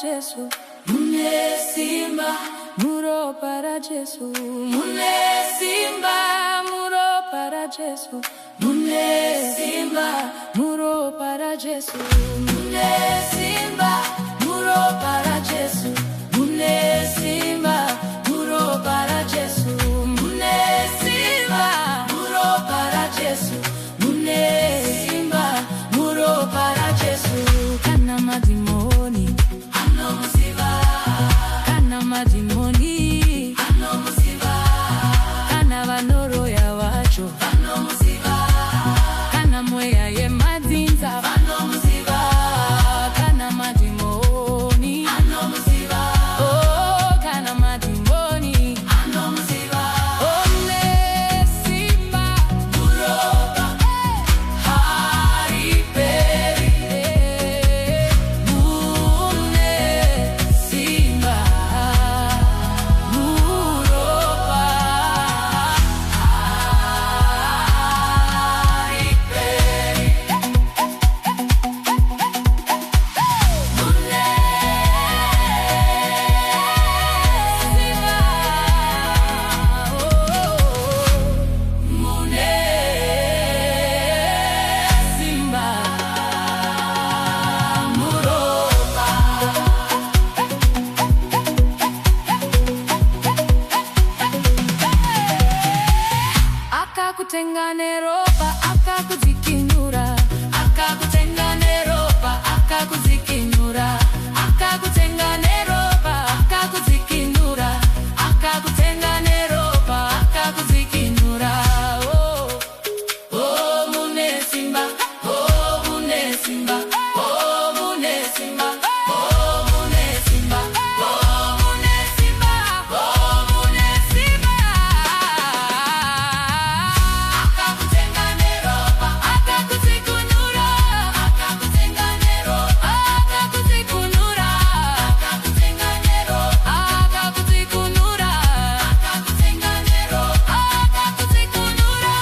Jesu, mune simba, muro para Jesu, mune simba, muro para Jesu, mune simba, muro para Jesu, mune simba, muro para Jesu, mune simba, muro para Jesu, mune simba, muro para Jesu, mune simba, muro para Jesu. Kana madimoni, ano musiba. Kana madimoni, ano musiba. Kana vanoro ya wacho, ano musiba. Kana moya ye madinza, ano musiba. Kana madimoni, ano musiba. Oh, kana madimoni, ano musiba. Oh, ne simba, muroba, hari peri, mune simba, muroba, hari peri, mune simba, muroba. Akakutengane ropa, akakuzikinura, akakutengane ropa, akakuzikinura, akakutengane ropa, akakuzikinura, akakutengane ropa, akakuzikinura. Oh, oh, mune simba, oh, mune simba, oh, mune simba, oh, mune simba, oh, mune simba, oh, mune simba. Akakutengane ropa, akakuzikunura, akakutengane ropa, akakuzikunura, akakutengane ropa, akakuzikunura, akakutengane ropa, akakuzikunura.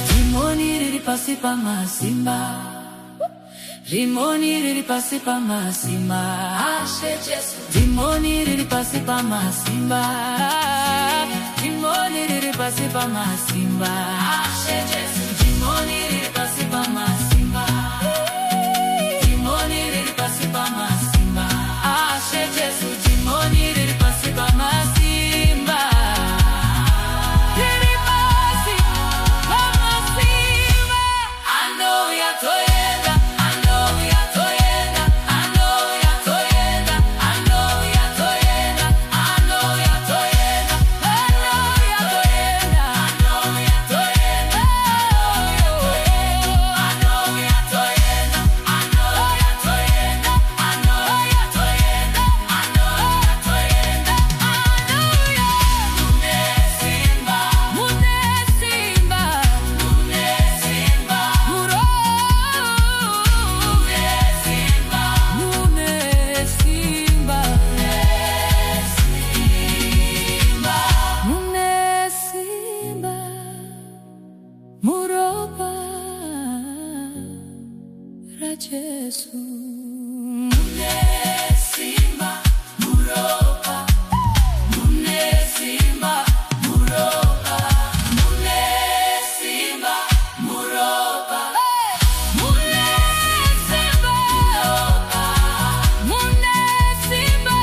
Rimoni riri pasi pa masimba, rimoni riri pasi pa masimba, ashe Jesu. Rimoni riri pasi pa masimba, rimoni riri pasi pa masimba, ashe Jesu. Rimoni riri pasi pa masimba, rimoni riri pasi pa masimba, ashe Jesu. Rimoni riri pasi pa masimba, riri pasi pa masimba. Ano yatoyenda, ano yatoyenda, ano yatoyenda, ano yatoyenda, ano yatoyenda, ano yatoyenda, ano yatoyenda, ano yatoyenda, ano yatoyenda, ano yatoyenda, ano yatoyenda, mune simba, mune simba, mune simba, muro, mune simba, mune simba, mune simba, muroba ra Jesu. Mune simba, muroba, mune simba, muroba, mune simba, muroba, mune simba, muroba, mune simba,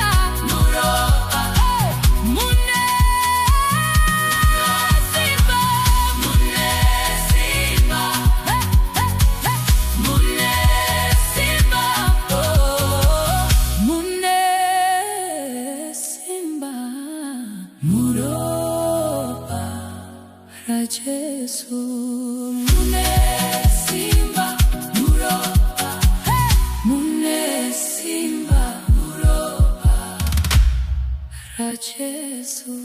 muroba, mune simba, mune simba, mune simba, oh, mune simba, muroba ra Jesu. Mune simba, muroba, mune simba, muroba ra Jesu.